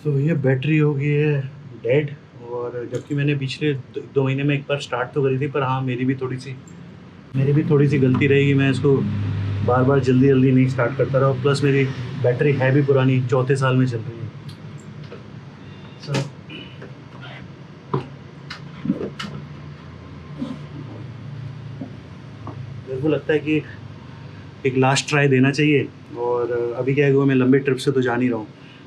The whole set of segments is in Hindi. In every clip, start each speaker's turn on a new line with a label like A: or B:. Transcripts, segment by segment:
A: तो ये बैटरी हो गई है डेड। और जबकि मैंने पिछले 2 महीने में एक बार स्टार्ट तो करी थी, पर हाँ मेरी भी थोड़ी सी गलती रहेगी। मैं इसको बार बार जल्दी जल्दी नहीं स्टार्ट करता रहा, और प्लस मेरी बैटरी है भी पुरानी, चौथे साल में चल रही है। So, मेरे को लगता है कि एक लास्ट ट्राई देना चाहिए। और अभी क्या है कि मैं लंबे ट्रिप से तो जा नहीं रहा हूँ।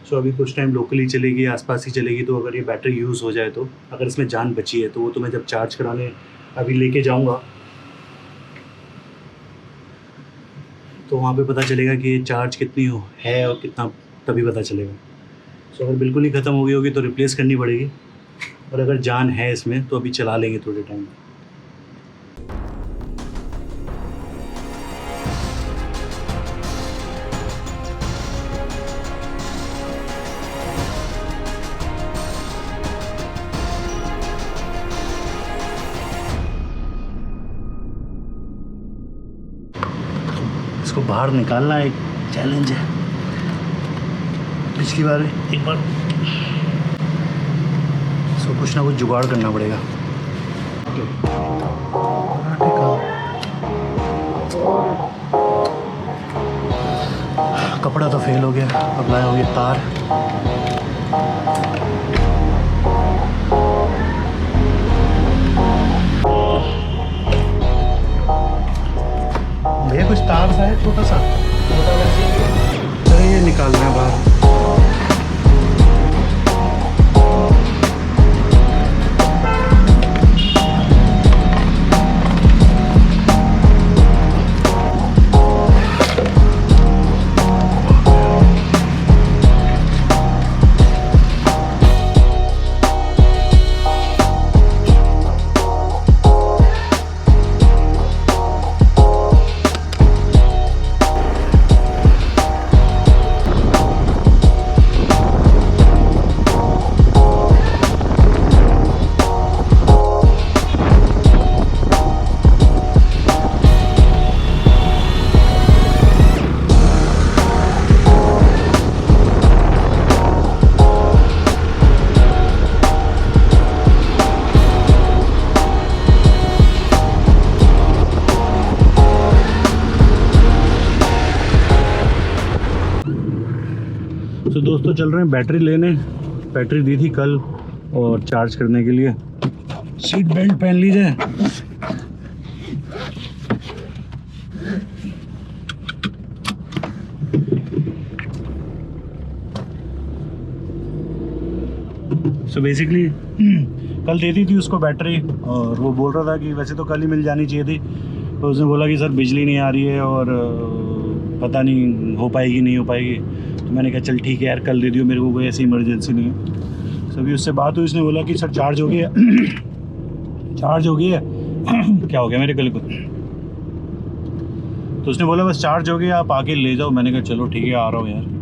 A: सो अभी कुछ टाइम लोकली चलेगी, आसपास ही चलेगी। तो अगर ये बैटरी यूज़ हो जाए, तो अगर इसमें जान बची है, तो वो तो मैं जब चार्ज कराने अभी लेके जाऊँगा, तो वहाँ पे पता चलेगा कि ये चार्ज कितनी है और कितना, तभी पता चलेगा। सो अगर बिल्कुल ही ख़त्म हो गई होगी तो रिप्लेस करनी पड़ेगी, और अगर जान है इसमें तो अभी चला लेंगे थोड़े टाइम। इसको बाहर निकालना एक चैलेंज है। पिछली बार एक बार इसको कुछ ना कुछ जुगाड़ करना पड़ेगा। कपड़ा तो फेल हो गया, अब लाया हो गया तार। भैया कुछ तार सा है छोटा सा, चलिए ये निकालना है बाहर। तो दोस्तों चल रहे हैं बैटरी लेने। बैटरी दी थी कल और चार्ज करने के लिए। सीट बेल्ट पहन लीजिए। सो बेसिकली कल दे दी थी उसको बैटरी, और वो बोल रहा था कि वैसे तो कल ही मिल जानी चाहिए थी। तो उसने बोला कि सर बिजली नहीं आ रही है और पता नहीं हो पाएगी नहीं हो पाएगी। तो मैंने कहा चल ठीक है यार, कल दे दियो, मेरे को कोई ऐसी इमरजेंसी नहीं है। सभी उससे बात हुई, उसने बोला कि सर चार्ज हो गया चार्ज हो गया क्या हो गया मेरे गले को? तो उसने बोला बस चार्ज हो गया, आप आके ले जाओ। मैंने कहा चलो ठीक है, आ रहा हूँ यार।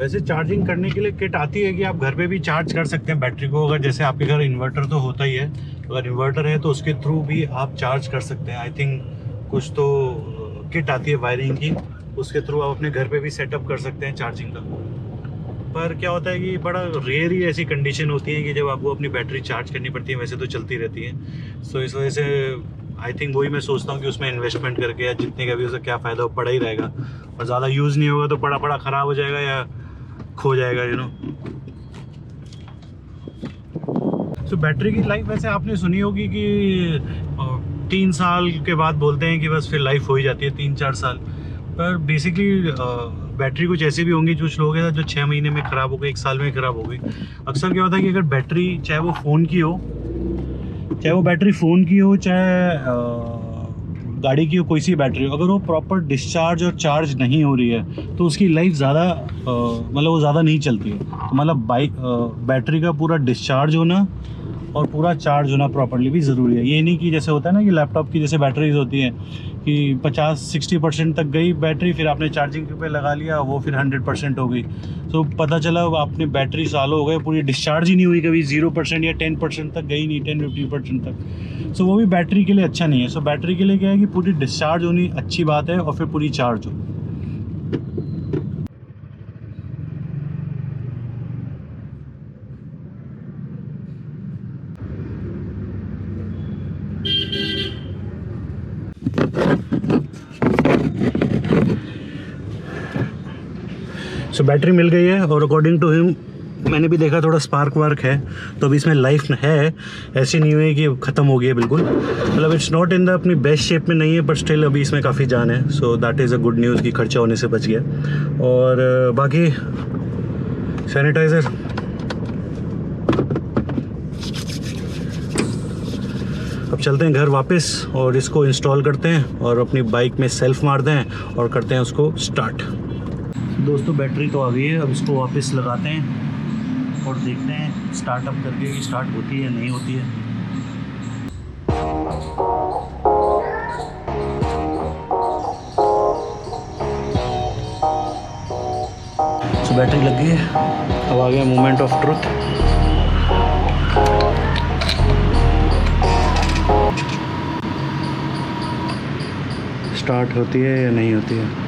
A: वैसे चार्जिंग करने के लिए किट आती है कि आप घर पे भी चार्ज कर सकते हैं बैटरी को। अगर जैसे आपके घर इन्वर्टर तो होता ही है, अगर इन्वर्टर है तो उसके थ्रू भी आप चार्ज कर सकते हैं। आई थिंक कुछ तो किट आती है वायरिंग की, उसके थ्रू आप अपने घर पे भी सेटअप कर सकते हैं चार्जिंग का। पर क्या होता है कि बड़ा रेयर ही ऐसी कंडीशन होती है कि जब आपको अपनी बैटरी चार्ज करनी पड़ती है, वैसे तो चलती रहती है। सो इस वजह से आई थिंक वही मैं सोचता हूँ कि उसमें इन्वेस्टमेंट करके या जितने का भी उसका क्या फ़ायदा, पड़ा ही रहेगा। और ज़्यादा यूज़ नहीं होगा तो पड़ा पड़ा ख़राब हो जाएगा या खो जाएगा, यू नो। तो बैटरी की लाइफ वैसे आपने सुनी होगी कि 3 साल के बाद बोलते हैं कि बस फिर लाइफ हो ही जाती है, 3-4 साल। पर बेसिकली बैटरी कुछ ऐसी भी होंगी कुछ लोग हैं जो 6 महीने में ख़राब हो गई, 1 साल में ख़राब हो गई। अक्सर क्या होता है कि अगर बैटरी चाहे वो फ़ोन की हो, चाहे गाड़ी की हो, कोई सी बैटरी हो, अगर वो प्रॉपर डिस्चार्ज और चार्ज नहीं हो रही है तो उसकी लाइफ ज़्यादा मतलब वो ज़्यादा नहीं चलती है। तो मतलब बैटरी का पूरा डिस्चार्ज होना और पूरा चार्ज होना प्रॉपर्ली भी ज़रूरी है। ये नहीं कि जैसे होता है ना कि लैपटॉप की जैसे बैटरीज होती हैं कि 50-60% तक गई बैटरी, फिर आपने चार्जिंग पे लगा लिया, वो फिर 100% हो गई। तो पता चला आपने बैटरी सालों हो गए पूरी डिस्चार्ज ही नहीं हुई, कभी 0% या 10% तक गई नहीं, 10-15% तक। सो वो भी बैटरी के लिए अच्छा नहीं है। सो बैटरी के लिए क्या है कि पूरी डिस्चार्ज होनी अच्छी बात है और फिर पूरी चार्ज हो। सो बैटरी मिल गई है और अकॉर्डिंग टू हिम मैंने भी देखा थोड़ा स्पार्क वार्क है, तो अभी इसमें लाइफ है, ऐसी नहीं हुई कि ख़त्म हो गई है बिल्कुल। मतलब इट्स नॉट इन द अपनी बेस्ट शेप में नहीं है, बट स्टिल अभी इसमें काफ़ी जान है। So that is a good news कि खर्चा होने से बच गया। और बाकी सैनिटाइज़र अब चलते हैं घर वापस और इसको इंस्टॉल करते हैं और अपनी बाइक में सेल्फ मारते हैं और करते हैं उसको स्टार्ट। दोस्तों बैटरी तो आ गई है, अब इसको वापस लगाते हैं और देखते हैं स्टार्टअप करके कि स्टार्ट होती है या नहीं होती है। तो बैटरी लग गई है, अब आ गया मोमेंट ऑफ ट्रुथ। स्टार्ट होती है या नहीं होती है।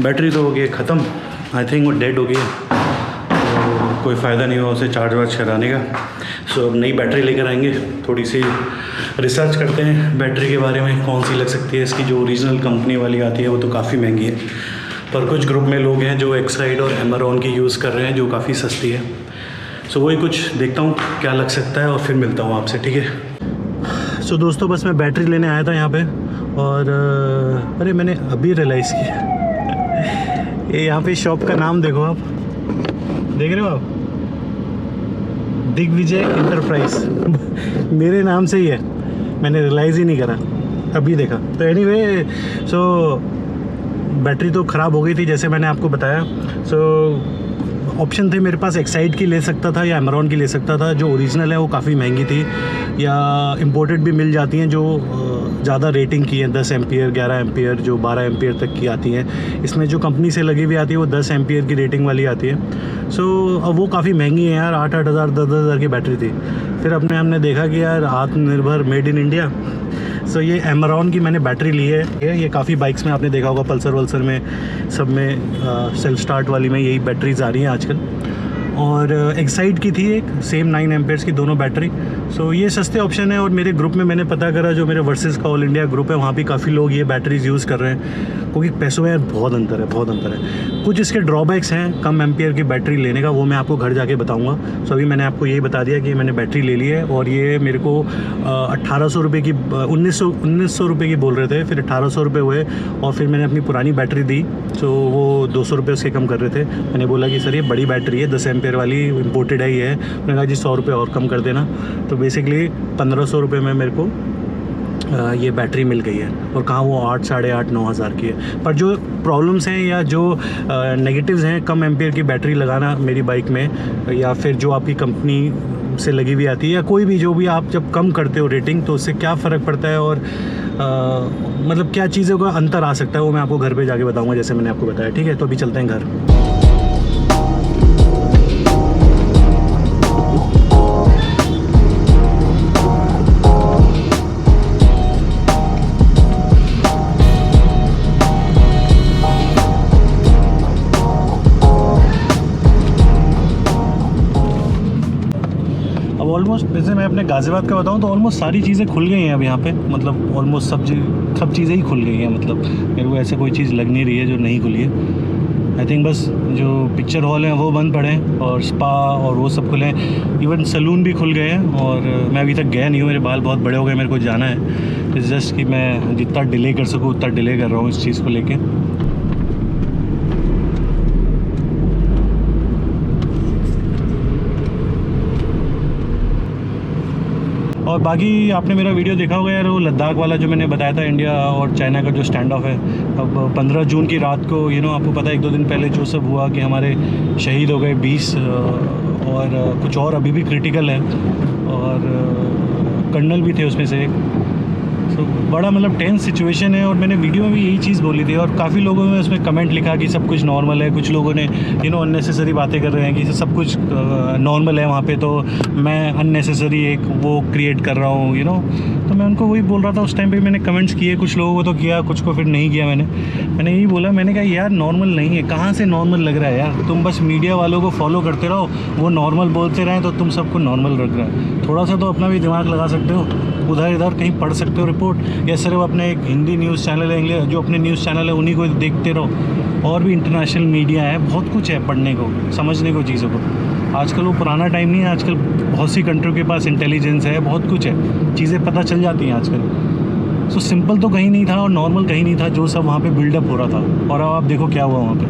A: बैटरी तो हो गई ख़त्म, आई थिंक वो डेड हो गई है, तो कोई फ़ायदा नहीं हुआ उसे चार्ज वार्ज कराने का। सो अब नई बैटरी लेकर आएंगे, थोड़ी सी रिसर्च करते हैं बैटरी के बारे में, कौन सी लग सकती है। इसकी जो ओरिजिनल कंपनी वाली आती है वो तो काफ़ी महंगी है, पर कुछ ग्रुप में लोग हैं जो एक्साइड और एमरॉन की यूज़ कर रहे हैं जो काफ़ी सस्ती है। सो वही कुछ देखता हूँ क्या लग सकता है और फिर मिलता हूँ आपसे, ठीक है। सो दोस्तों बस मैं बैटरी लेने आया था यहाँ पे और अरे मैंने अभी रियलाइज़ किया ये यहाँ पे शॉप का नाम देखो, आप देख रहे हो आप, दिग्विजय इंटरप्राइज मेरे नाम से ही है, मैंने रियलाइज़ ही नहीं करा, अभी देखा। तो एनीवे सो बैटरी तो ख़राब हो गई थी जैसे मैंने आपको बताया। सो ऑप्शन थे मेरे पास, एक्साइड की ले सकता था या एमरॉन की ले सकता था। जो ओरिजिनल है वो काफ़ी महंगी थी, या इंपोर्टेड भी मिल जाती हैं जो ज़्यादा रेटिंग की है, 10 एम्पियर 11 एम्पियर जो 12 एम्पियर तक की आती हैं। इसमें जो कंपनी से लगी हुई आती है वो 10 एम्पियर की रेटिंग वाली आती है। सो अब वो काफ़ी महंगी है यार, 8-8 हज़ार 10-10 हज़ार की बैटरी थी। फिर हमने देखा कि यार आत्मनिर्भर मेड इन इंडिया। सो ये एमरॉन की मैंने बैटरी ली है। ये काफ़ी बाइक्स में आपने देखा होगा, पल्सर वल्सर में सब में सेल्फ स्टार्ट वाली में यही बैटरीज आ रही हैं आजकल। और एक्साइड की थी एक सेम 9 एम्पेयर्स की दोनों बैटरी। सो ये सस्ते ऑप्शन है। और मेरे ग्रुप में मैंने पता करा, जो मेरे वर्सेस का ऑल इंडिया ग्रुप है, वहाँ भी काफ़ी लोग ये बैटरीज यूज़ कर रहे हैं, क्योंकि पैसों में यार बहुत अंतर है, बहुत अंतर है। कुछ इसके ड्रॉबैक्स हैं कम एम्पियर की बैटरी लेने का, वो मैं आपको घर जाके बताऊँगा। सो अभी मैंने आपको यही बता दिया कि मैंने बैटरी ले ली है और ये मेरे को 1800 रुपये की 1900 रुपये की बोल रहे थे, फिर 1800 रुपये हुए। और फिर मैंने अपनी पुरानी बैटरी दी, तो वो 200 रुपये उसके कम कर रहे थे। मैंने बोला कि सर ये बड़ी बैटरी है, 10 एम्पियर वाली, इंपोर्टेड है ही है। मैंने कहा जी 100 रुपये और कम कर देना। तो बेसिकली 1500 रुपये में मेरे को ये बैटरी मिल गई है। और कहाँ वो 8, 8.5, 9 हज़ार की है। पर जो प्रॉब्लम्स हैं या जो नेगेटिव्स हैं कम एम्पियर की बैटरी लगाना मेरी बाइक में, या फिर जो आपकी कंपनी से लगी हुई आती है, या कोई भी जो भी आप जब कम करते हो रेटिंग, तो उससे क्या फ़र्क पड़ता है और मतलब क्या चीज़ों का अंतर आ सकता है, वो मैं आपको घर पे जाके बताऊंगा जैसे मैंने आपको बताया। ठीक है, तो अभी चलते हैं घर। ऑलमोस्ट वैसे मैं अपने गाज़ियाबाद का बताऊं तो ऑलमोस्ट सारी चीज़ें खुल गई हैं अब यहाँ पे, मतलब ऑलमोस्ट सब चीज़ें ही खुल गई हैं। मतलब मेरे को ऐसे कोई चीज़ लग नहीं रही है जो नहीं खुली है। आई थिंक बस जो पिक्चर हॉल हैं वो बंद पड़े हैं और स्पा और वो सब खुले हैं। इवन सैलून भी खुल गए हैं और मैं अभी तक गया नहीं हूँ, मेरे बाल बहुत बड़े हो गए, मेरे को जाना है। इट्स जस्ट कि मैं जितना डिले कर सकूँ उतना डिले कर रहा हूँ इस चीज़ को लेके। और बाकी आपने मेरा वीडियो देखा होगा यार, वो लद्दाख वाला जो मैंने बताया था, इंडिया और चाइना का जो स्टैंड ऑफ है। अब 15 जून की रात को आपको पता है 1-2 दिन पहले जो सब हुआ कि हमारे शहीद हो गए 20 और कुछ और अभी भी क्रिटिकल है, और कर्नल भी थे उसमें से एक। तो बड़ा मतलब टेंस सिचुएशन है, और मैंने वीडियो में भी यही चीज़ बोली थी, और काफ़ी लोगों ने उसमें कमेंट लिखा कि सब कुछ नॉर्मल है। कुछ लोगों ने अननेसेसरी बातें कर रहे हैं कि सब कुछ नॉर्मल है वहाँ पे, तो मैं अननेसेसरी एक वो क्रिएट कर रहा हूँ तो मैं उनको वही बोल रहा था उस टाइम पे। मैंने कमेंट्स किए, कुछ लोगों को तो किया, कुछ को फिर नहीं किया। मैंने यही बोला, मैंने कहा यार नॉर्मल नहीं है, कहाँ से नॉर्मल लग रहा है यार। तुम बस मीडिया वालों को फॉलो करते रहो, वो नॉर्मल बोलते रहें तो तुम सबको नॉर्मल लग रहा है। थोड़ा सा तो अपना भी दिमाग लगा सकते हो, उधर इधर कहीं पढ़ सकते हो रिपोर्ट, या सिर्फ अपने एक हिंदी न्यूज़ चैनल है, इंग्लिश जो अपने न्यूज़ चैनल है उन्हीं को देखते रहो। और भी इंटरनेशनल मीडिया है, बहुत कुछ है पढ़ने को, समझने को चीज़ों को। आजकल वो पुराना टाइम नहीं है, आजकल बहुत सी कंट्रियों के पास इंटेलिजेंस है, बहुत कुछ है, चीज़ें पता चल जाती हैं आजकल। सो सिंपल तो कहीं नहीं था और नॉर्मल कहीं नहीं था जो सब वहाँ पे बिल्डअप हो रहा था, और अब आप देखो क्या हुआ वहाँ पे।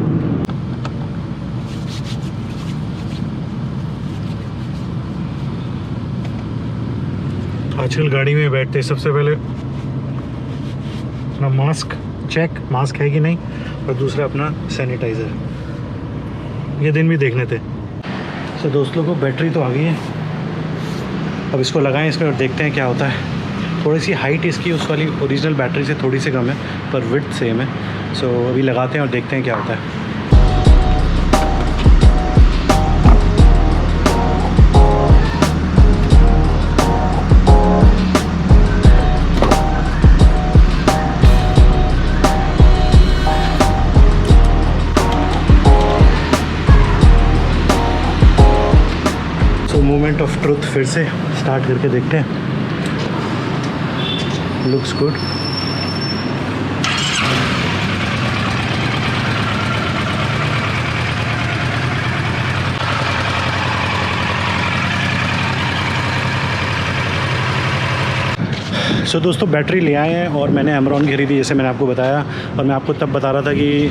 A: आजकल गाड़ी में बैठते सबसे पहले अपना मास्क चेक, मास्क है कि नहीं, और दूसरा अपना सैनिटाइज़र। ये दिन भी देखने थे। तो दोस्त लोगों को बैटरी तो आ गई है, अब इसको लगाएं इसमें और देखते हैं क्या होता है। थोड़ी सी हाइट इसकी उस वाली ओरिजिनल बैटरी से थोड़ी सी कम है, पर विड्थ सेम है। सो अभी लगाते हैं और देखते हैं क्या होता है। मोमेंट ऑफ ट्रुथ फिर से स्टार्ट करके देखते हैं। Looks good. सो दोस्तों बैटरी ले आए हैं और मैंने एमरॉन की खरीदी, जैसे मैंने आपको बताया। और मैं आपको तब बता रहा था कि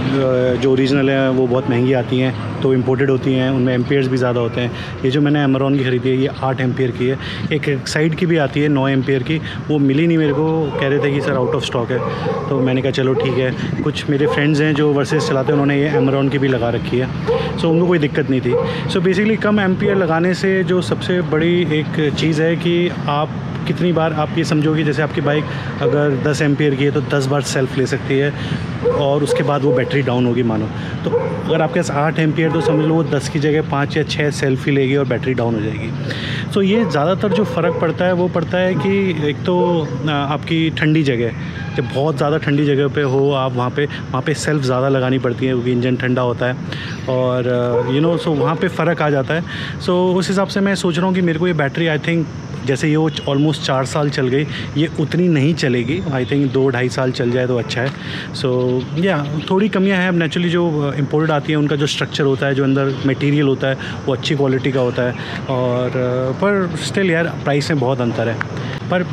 A: जो ओरिजिनल है वो बहुत महंगी आती हैं, तो इम्पोर्टेड होती हैं, उनमें एम्पियर्स भी ज़्यादा होते हैं। ये जो मैंने एमरॉन की ख़रीदी है ये 8 एम्पियर की है। एक साइड की भी आती है 9 एम्पियर की, वो मिली नहीं मेरे को, कह रहे थे कि सर आउट ऑफ स्टॉक है। तो मैंने कहा चलो ठीक है। कुछ मेरे फ्रेंड्स हैं जो वर्सेस चलाते हैं, उन्होंने ये एमरॉन की भी लगा रखी है, सो उनको कोई दिक्कत नहीं थी। सो बेसिकली कम एम्पियर लगाने से जो सबसे बड़ी एक चीज़ है कि आप कितनी बार आप ये समझो कि जैसे आपकी बाइक अगर 10 एम्पियर की है तो 10 बार सेल्फ ले सकती है, और उसके बाद वो बैटरी डाउन होगी मानो। तो अगर आपके पास 8 एम्पियर तो समझ लो वो 10 की जगह 5 या 6 सेल्फ ही लेगी और बैटरी डाउन हो जाएगी। तो ये ज़्यादातर जो फ़र्क पड़ता है वो पड़ता है कि एक तो आपकी ठंडी जगह, जब बहुत ज़्यादा ठंडी जगह पे हो आप, वहाँ पे सेल्फ ज़्यादा लगानी पड़ती है क्योंकि इंजन ठंडा होता है, और सो वहाँ पे फ़र्क आ जाता है। सो उस हिसाब से मैं सोच रहा हूँ कि मेरे को ये बैटरी आई थिंक जैसे ये वो ऑलमोस्ट 4 साल चल गई, ये उतनी नहीं चलेगी। आई थिंक 2-2.5 साल चल जाए तो अच्छा है। सो या थोड़ी कमियां हैं। अब नेचुरली जो इम्पोर्टेड आती है उनका जो स्ट्रक्चर होता है, जो अंदर मटेरियल होता है वो अच्छी क्वालिटी का होता है, और पर स्टिल यार प्राइस में बहुत अंतर है। पर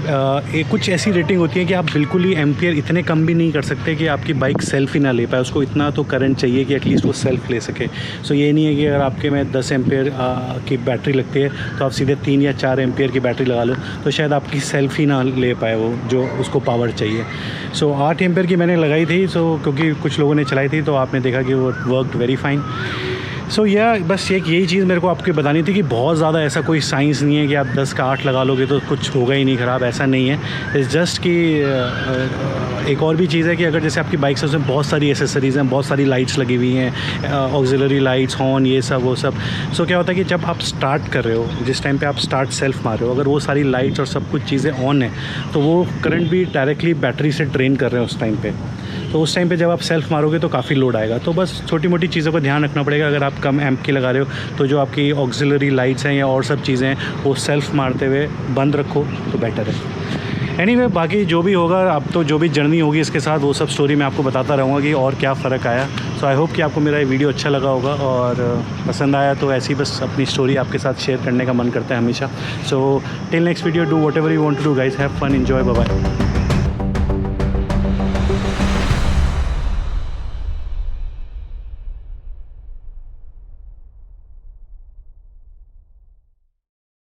A: कुछ ऐसी रेटिंग होती है कि आप बिल्कुल ही एम्पियर इतने कम भी नहीं कर सकते कि आपकी बाइक सेल्फ ही ना ले पाए, उसको इतना तो करंट चाहिए कि एटलीस्ट वो सेल्फ ले सके। सो ये नहीं है कि अगर आपके में 10 एम्पियर की बैटरी लगती है तो आप सीधे 3 या 4 एम्पियर की बैटरी लगा लो तो शायद आपकी सेल्फ ही ना ले पाए वो जो उसको पावर चाहिए। सो 8 एम्पियर की मैंने लगाई थी, सो क्योंकि कुछ लोगों ने चलाई थी तो आपने देखा कि वो वर्कड वेरी फाइन। सो बस यही चीज़ मेरे को आपको बतानी थी कि बहुत ज़्यादा ऐसा कोई साइंस नहीं है कि आप 10 का 8 लगा लोगे तो कुछ होगा ही नहीं ख़राब, ऐसा नहीं है। इट्स जस्ट कि एक और भी चीज़ है कि अगर जैसे आपकी बाइक से उसमें बहुत सारी एसेसरीज़ हैं, बहुत सारी लाइट्स लगी हुई हैं, ऑक्सिलरी लाइट्स, हॉर्न, ये सब वो सब। सो क्या होता है कि जब आप स्टार्ट कर रहे हो, जिस टाइम पे आप स्टार्ट सेल्फ मार रहे हो, अगर वो सारी लाइट्स और सब कुछ चीज़ें ऑन है तो वो करंट भी डायरेक्टली बैटरी से ड्रेन कर रहे हैं उस टाइम पे। तो उस टाइम पे जब आप सेल्फ मारोगे तो काफ़ी लोड आएगा। तो बस छोटी मोटी चीज़ों का ध्यान रखना पड़ेगा। अगर आप कम एम्प की लगा रहे हो तो जो आपकी ऑक्सिलरी लाइट्स हैं या और सब चीज़ें हैं वो सेल्फ मारते हुए बंद रखो तो बेटर है। एनीवे बाकी जो भी होगा, अब तो जो भी जर्नी होगी इसके साथ वो सब स्टोरी मैं आपको बताता रहूँगा कि और क्या फ़र्क आया। सो आई होप कि आपको मेरा ये वीडियो अच्छा लगा होगा, और पसंद आया तो ऐसी बस अपनी स्टोरी आपके साथ शेयर करने का मन करता है हमेशा। So till next video, do whatever you want to do guys, have fun, enjoy, bye bye.